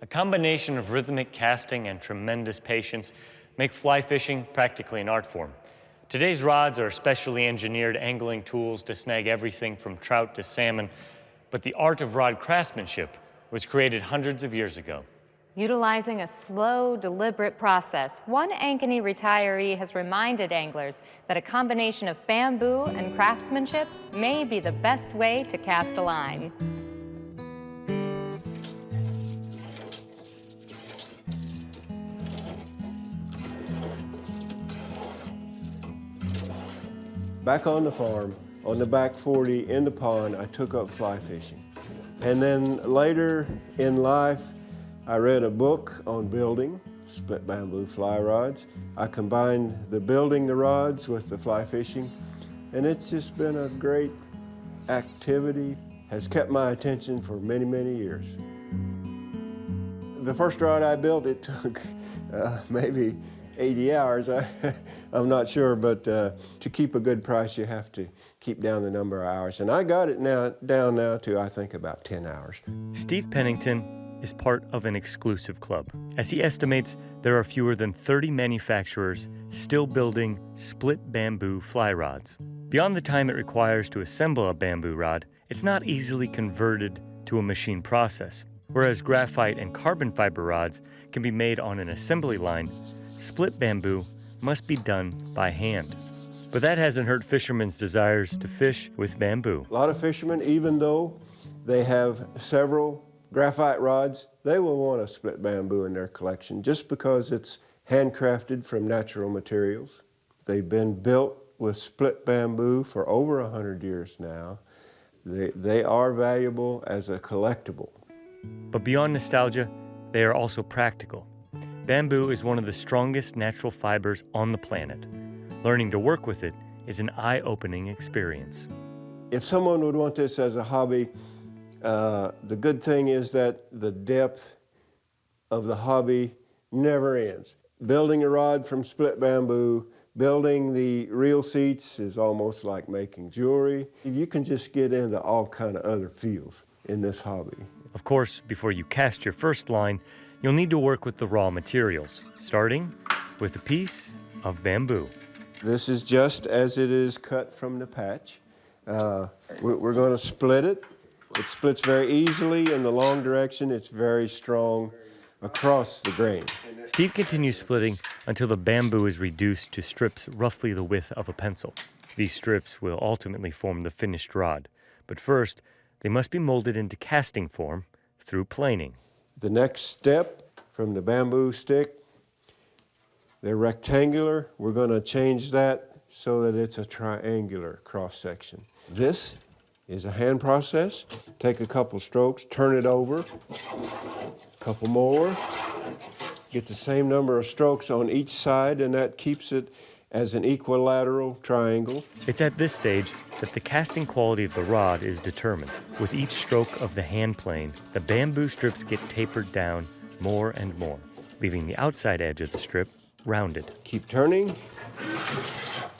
A combination of rhythmic casting and tremendous patience make fly fishing practically an art form. Today's rods are specially engineered angling tools to snag everything from trout to salmon, but the art of rod craftsmanship was created hundreds of years ago. Utilizing a slow, deliberate process, one Ankeny retiree has reminded anglers that a combination of bamboo and craftsmanship may be the best way to cast a line. Back on the farm, on the back 40 in the pond, I took up fly fishing. And then later in life, I read a book on building split bamboo fly rods. I combined the building the rods with the fly fishing, and it's just been a great activity, has kept my attention for many, many years. The first rod I built, it took maybe 80 hours. I'm not sure, but to keep a good price, you have to keep down the number of hours. And I got it down now to, I think, about 10 hours. Steve Pennington is part of an exclusive club. As he estimates, there are fewer than 30 manufacturers still building split bamboo fly rods. Beyond the time it requires to assemble a bamboo rod, it's not easily converted to a machine process. Whereas graphite and carbon fiber rods can be made on an assembly line, split bamboo must be done by hand. But that hasn't hurt fishermen's desires to fish with bamboo. A lot of fishermen, even though they have several graphite rods, they will want a split bamboo in their collection just because it's handcrafted from natural materials. They've been built with split bamboo for over 100 years now. They are valuable as a collectible. But beyond nostalgia, they are also practical. Bamboo is one of the strongest natural fibers on the planet. Learning to work with it is an eye-opening experience. If someone would want this as a hobby, the good thing is that the depth of the hobby never ends. Building a rod from split bamboo, building the reel seats is almost like making jewelry. You can just get into all kind of other fields in this hobby. Of course, before you cast your first line, you'll need to work with the raw materials, starting with a piece of bamboo. This is just as it is cut from the patch. We're going to split it. It splits very easily in the long direction. It's very strong across the grain. Steve continues splitting until the bamboo is reduced to strips roughly the width of a pencil. These strips will ultimately form the finished rod, but first, they must be molded into casting form through planing. The next step from the bamboo stick, they're rectangular. We're going to change that so that it's a triangular cross-section. This is a hand process. Take a couple strokes, turn it over, a couple more. Get the same number of strokes on each side, and that keeps it as an equilateral triangle. It's at this stage that the casting quality of the rod is determined. With each stroke of the hand plane, the bamboo strips get tapered down more and more, leaving the outside edge of the strip rounded. Keep turning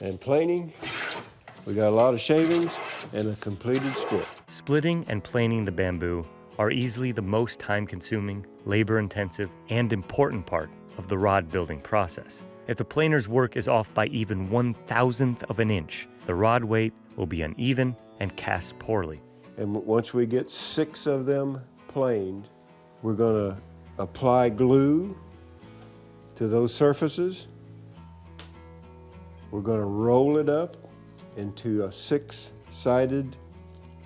and planing. We got a lot of shavings and a completed strip. Splitting and planing the bamboo are easily the most time-consuming, labor-intensive, and important part of the rod building process. If the planer's work is off by even 1/1000th of an inch, the rod weight will be uneven and cast poorly. And once we get 6 of them planed, we're going to apply glue to those surfaces. We're going to roll it up into a 6-sided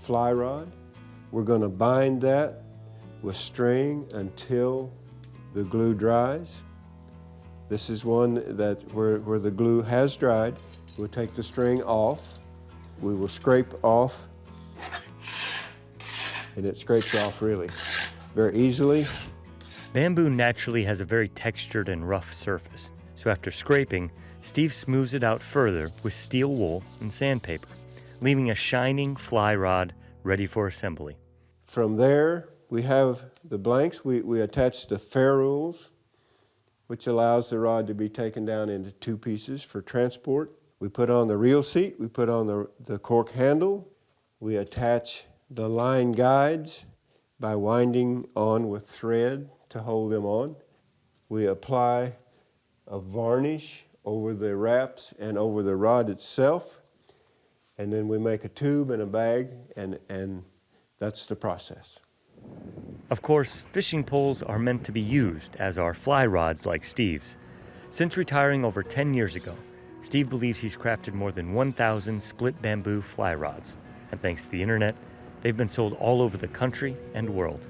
fly rod. We're going to bind that with string until the glue dries. This is one that where the glue has dried. We'll take the string off. We will scrape off, and it scrapes off really very easily. Bamboo naturally has a very textured and rough surface, so after scraping, Steve smooths it out further with steel wool and sandpaper, leaving a shining fly rod ready for assembly. From there, we have the blanks. We attach the ferrules, which allows the rod to be taken down into 2 pieces for transport. We put on the reel seat, we put on the cork handle, we attach the line guides by winding on with thread to hold them on. We apply a varnish over the wraps and over the rod itself, and then we make a tube and a bag, and that's the process. Of course, fishing poles are meant to be used, as are fly rods like Steve's. Since retiring over 10 years ago, Steve believes he's crafted more than 1,000 split bamboo fly rods, and thanks to the internet, they've been sold all over the country and world.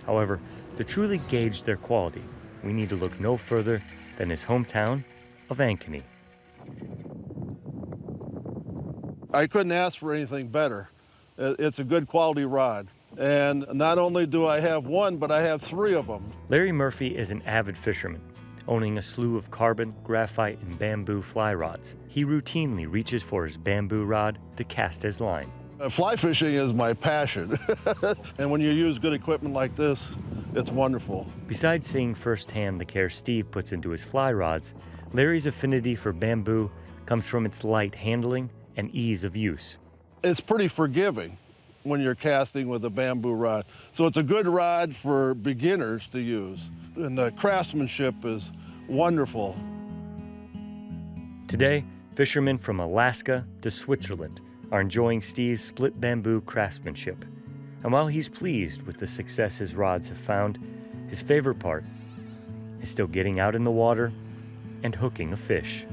However, to truly gauge their quality, we need to look no further than his hometown of Ankeny. I couldn't ask for anything better. It's a good quality rod. And not only do I have one, but I have 3 of them. Larry Murphy is an avid fisherman, owning a slew of carbon, graphite, and bamboo fly rods. He routinely reaches for his bamboo rod to cast his line. Fly fishing is my passion. And when you use good equipment like this, it's wonderful. Besides seeing firsthand the care Steve puts into his fly rods, Larry's affinity for bamboo comes from its light handling and ease of use. It's pretty forgiving when you're casting with a bamboo rod. So it's a good rod for beginners to use. And the craftsmanship is wonderful. Today, fishermen from Alaska to Switzerland are enjoying Steve's split bamboo craftsmanship. And while he's pleased with the success his rods have found, his favorite part is still getting out in the water and hooking a fish.